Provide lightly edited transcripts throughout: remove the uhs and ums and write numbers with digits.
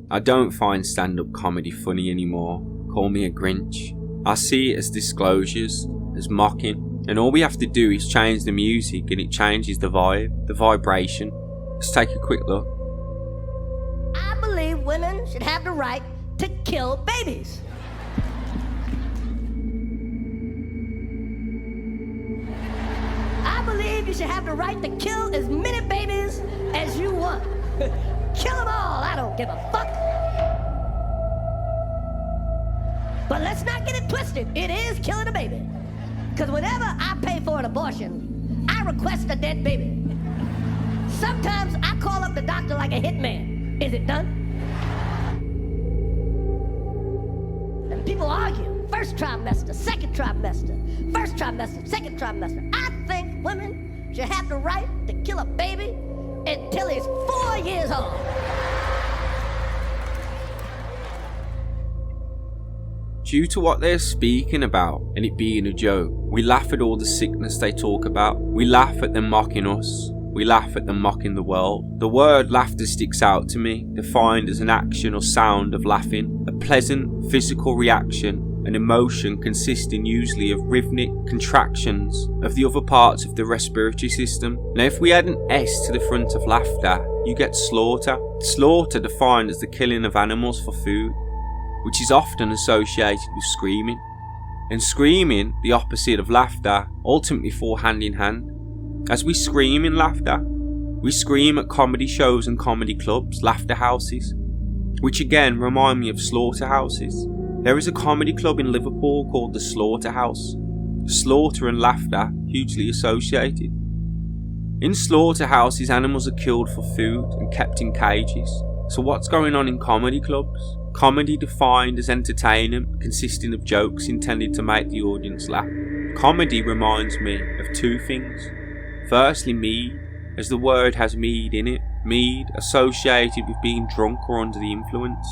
I don't find stand-up comedy funny anymore. Call me a Grinch. I see it as disclosures, as mocking, and all we have to do is change the music and it changes the vibe, the vibration. Let's take a quick look. I believe women should have the right to kill babies. I believe you should have the right to kill as many babies as you want. Kill them all, I don't give a fuck. But let's not get it twisted. It is killing a baby. Because whenever I pay for an abortion, I request a dead baby. Sometimes I call up the doctor like a hitman. Is it done? And people argue. First trimester, second trimester, first trimester, second trimester. I think women should have the right to kill a baby until he's 4 years old. Due to what they're speaking about and it being a joke, we laugh at all the sickness they talk about. We laugh at them mocking us. We laugh at them mocking the world. The word laughter sticks out to me, defined as an action or sound of laughing, a pleasant physical reaction, an emotion consisting usually of rhythmic contractions of the other parts of the respiratory system. Now if we add an S to the front of laughter, you get slaughter. Slaughter defined as the killing of animals for food, which is often associated with screaming. And screaming, the opposite of laughter, ultimately fall hand in hand. As we scream in laughter, we scream at comedy shows and comedy clubs, laughter houses, which again remind me of slaughterhouses. There is a comedy club in Liverpool called the Slaughterhouse. Slaughter and laughter hugely associated. In slaughterhouses, animals are killed for food and kept in cages. So what's going on in comedy clubs? Comedy defined as entertainment consisting of jokes intended to make the audience laugh. Comedy reminds me of two things. Firstly, mead, as the word has mead in it. Mead associated with being drunk or under the influence.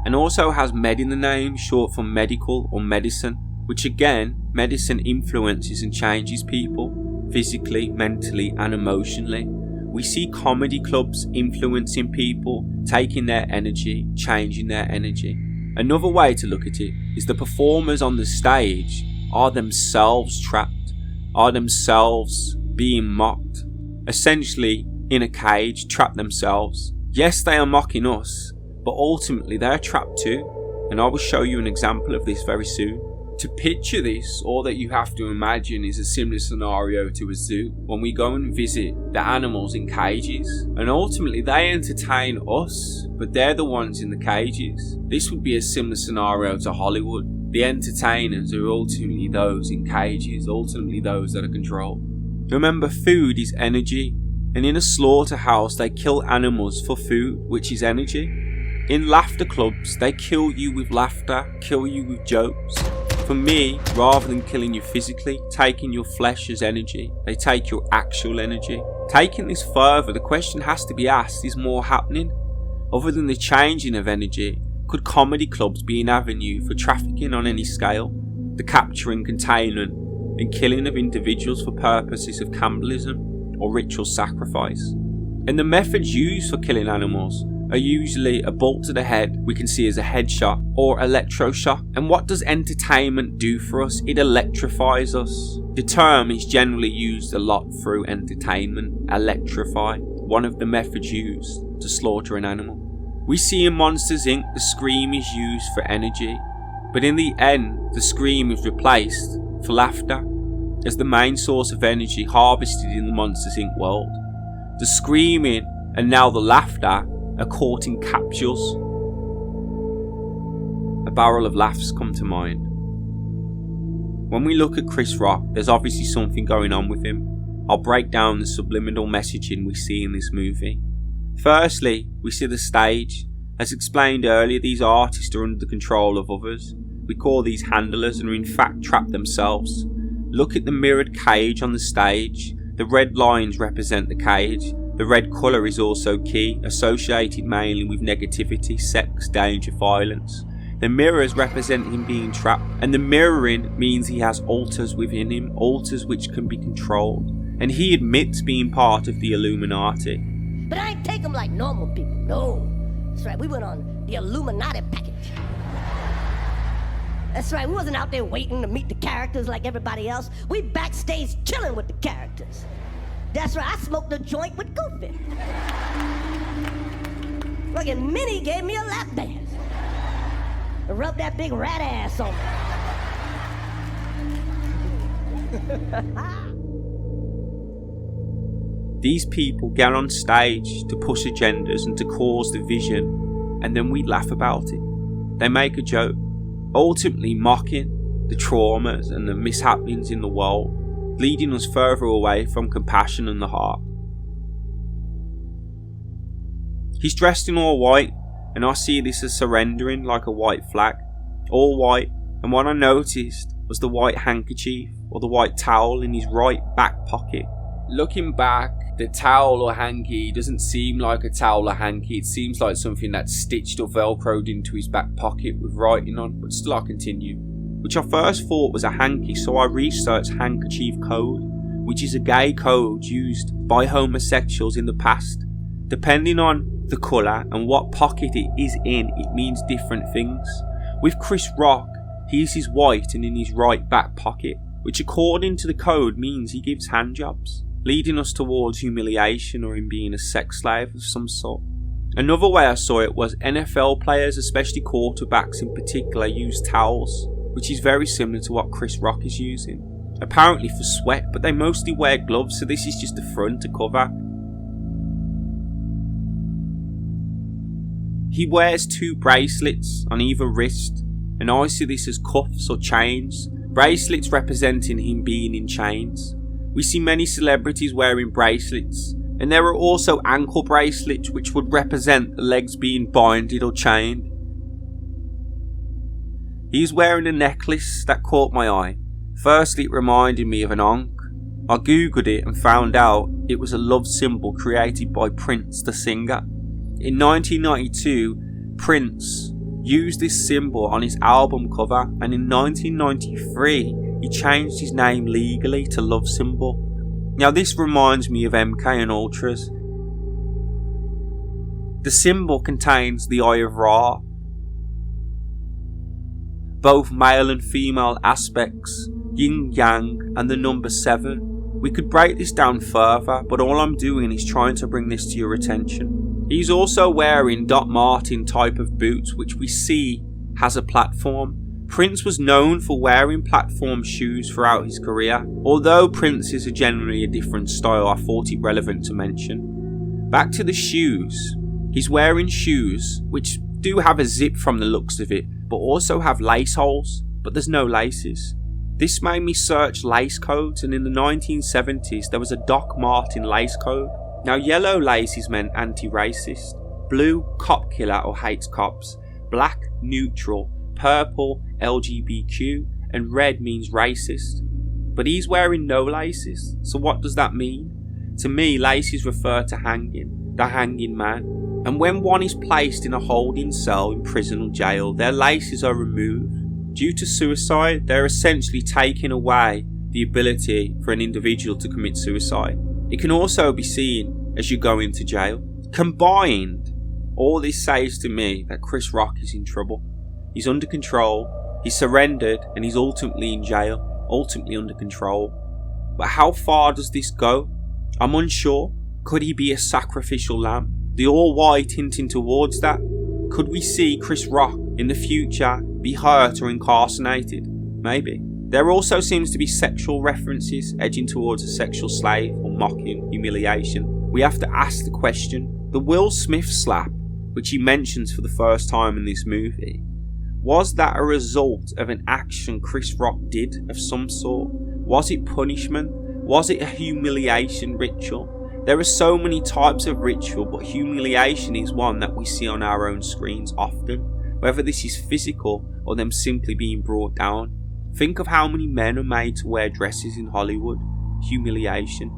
And also has med in the name, short for medical or medicine, which again, medicine influences and changes people, physically, mentally and emotionally. We see comedy clubs influencing people, taking their energy, changing their energy. Another way to look at it is the performers on the stage are themselves trapped, are themselves being mocked, essentially in a cage, trapped themselves. Yes, they are mocking us, but ultimately they're trapped too, and I will show you an example of this very soon. To picture this, all that you have to imagine is a similar scenario to a zoo, when we go and visit the animals in cages, and ultimately they entertain us, but they're the ones in the cages. This would be a similar scenario to Hollywood. The entertainers are ultimately those in cages, ultimately those that are controlled. Remember, food is energy, and in a slaughterhouse they kill animals for food, which is energy. In laughter clubs, they kill you with laughter, kill you with jokes. For me, rather than killing you physically, taking your flesh as energy, they take your actual energy. Taking this further, the question has to be asked, is more happening? Other than the changing of energy, could comedy clubs be an avenue for trafficking on any scale? The capturing, containment and killing of individuals for purposes of cannibalism or ritual sacrifice. And the methods used for killing animals are usually a bolt to the head, we can see as a headshot, or electroshock. And what does entertainment do for us? It electrifies us. The term is generally used a lot through entertainment, electrify, one of the methods used to slaughter an animal. We see in Monsters Inc. the scream is used for energy, but in the end the scream is replaced for laughter as the main source of energy harvested in the Monsters Inc. world. The screaming and now the laughter are caught in capsules. A barrel of laughs come to mind. When we look at Chris Rock, there's obviously something going on with him. I'll break down the subliminal messaging we see in this movie. Firstly, we see the stage. As explained earlier, these artists are under the control of others. We call these handlers and are in fact trapped themselves. Look at the mirrored cage on the stage. The red lines represent the cage. The red colour is also key, associated mainly with negativity, sex, danger, violence. The mirrors represent him being trapped, and the mirroring means he has alters within him, alters which can be controlled. And he admits being part of the Illuminati. But I ain't take them like normal people, no. That's right, we went on the Illuminati package. That's right, we wasn't out there waiting to meet the characters like everybody else. We backstage chilling with the characters. That's right, I smoked a joint with Goofy. Look, and Minnie gave me a lap dance. Rubbed that big rat ass on me. These people get on stage to push agendas and to cause division, and then we laugh about it. They make a joke, ultimately mocking the traumas and the mishappenings in the world, leading us further away from compassion and the heart. He's dressed in all white, and I see this as surrendering like a white flag. All white, and what I noticed was the white handkerchief or the white towel in his right back pocket. Looking back, the towel or hanky doesn't seem like a towel or hanky, it seems like something that's stitched or velcroed into his back pocket with writing on, but still I continue. Which I first thought was a hanky, so I researched handkerchief code, which is a gay code used by homosexuals in the past. Depending on the colour and what pocket it is in, it means different things. With Chris Rock, his is white and in his right back pocket, which according to the code means he gives handjobs, leading us towards humiliation or him being a sex slave of some sort. Another way I saw it was NFL players, especially quarterbacks in particular, use towels, which is very similar to what Chris Rock is using. Apparently for sweat, but they mostly wear gloves, so this is just a front to cover. He wears 2 bracelets on either wrist, and I see this as cuffs or chains, bracelets representing him being in chains. We see many celebrities wearing bracelets, and there are also ankle bracelets which would represent the legs being binded or chained. He's wearing a necklace that caught my eye. Firstly, it reminded me of an ankh. I googled it and found out it was a love symbol created by Prince the singer. In 1992, Prince used this symbol on his album cover, and in 1993 he changed his name legally to Love Symbol. Now this reminds me of MK and Ultras. The symbol contains the Eye of Ra, both male and female aspects, yin yang, and the number 7. We could break this down further, but all I'm doing is trying to bring this to your attention. He's also wearing Doc Martin type of boots, which we see has a platform. Prince was known for wearing platform shoes throughout his career. Although Prince's are generally a different style, I thought it relevant to mention. Back to the shoes. He's wearing shoes which do have a zip from the looks of it, but also have lace holes, but there's no laces. This made me search lace codes, and in the 1970s there was a Doc Martin lace code. Now yellow laces meant anti-racist, blue cop killer or hates cops, black neutral, purple LGBTQ, and red means racist. But he's wearing no laces, so what does that mean? To me, laces refer to hanging, the hanging man. And when one is placed in a holding cell in prison or jail, their laces are removed. Due to suicide, they're essentially taking away the ability for an individual to commit suicide. It can also be seen as you go into jail. Combined, all this says to me that Chris Rock is in trouble. He's under control, he's surrendered, and he's ultimately in jail, ultimately under control. But how far does this go? I'm unsure. Could he be a sacrificial lamb? The all-white hinting towards that? Could we see Chris Rock in the future be hurt or incarcerated? Maybe. There also seems to be sexual references edging towards a sexual slave or mocking, humiliation. We have to ask the question, the Will Smith slap, which he mentions for the first time in this movie, was that a result of an action Chris Rock did of some sort? Was it punishment? Was it a humiliation ritual? There are so many types of ritual, but humiliation is one that we see on our own screens often, whether this is physical or them simply being brought down. Think of how many men are made to wear dresses in Hollywood. Humiliation.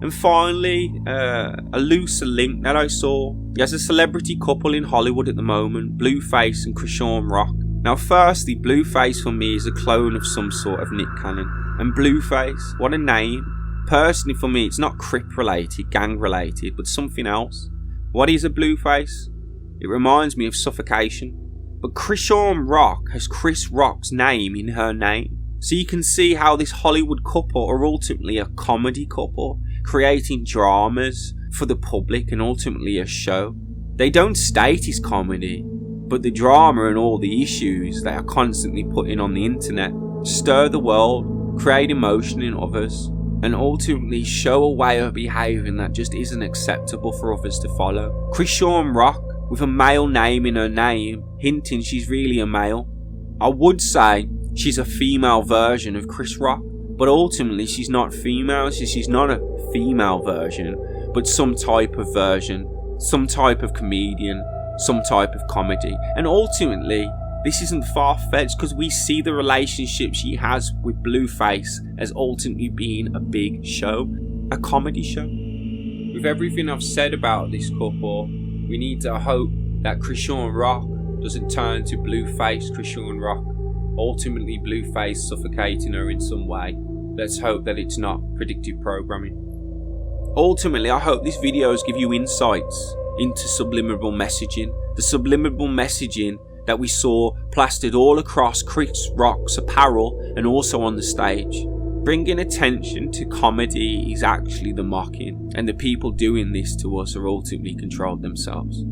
And finally, a looser link that I saw. There's a celebrity couple in Hollywood at the moment, Blueface and Krishan Rock. Now firstly, Blueface for me is a clone of some sort of Nick Cannon. And Blueface, what a name. Personally for me, it's not Crip related, gang related, but something else. What is a Blueface? It reminds me of Suffocation. But Krishan Rock has Chris Rock's name in her name. So you can see how this Hollywood couple are ultimately a comedy couple, creating dramas for the public and ultimately a show. They don't state it's comedy, but the drama and all the issues they are constantly putting on the internet stir the world, create emotion in others, and ultimately show a way of behaving that just isn't acceptable for others to follow. Krishan Rock, with a male name in her name, hinting she's really a male. I would say she's a female version of Chris Rock, but ultimately she's not female, so she's not a female version, but some type of version, some type of comedian, some type of comedy. And ultimately, this isn't far-fetched because we see the relationship she has with Blueface as ultimately being a big show, a comedy show. With everything I've said about this couple, we need to hope that Krishan Rock doesn't turn to Blueface Krishan Rock, ultimately Blueface suffocating her in some way. Let's hope that it's not predictive programming. Ultimately, I hope these videos give you insights into subliminal messaging, the subliminal messaging that we saw plastered all across Chris Rock's apparel and also on the stage. Bringing attention to comedy is actually the mocking, and the people doing this to us are ultimately controlled themselves.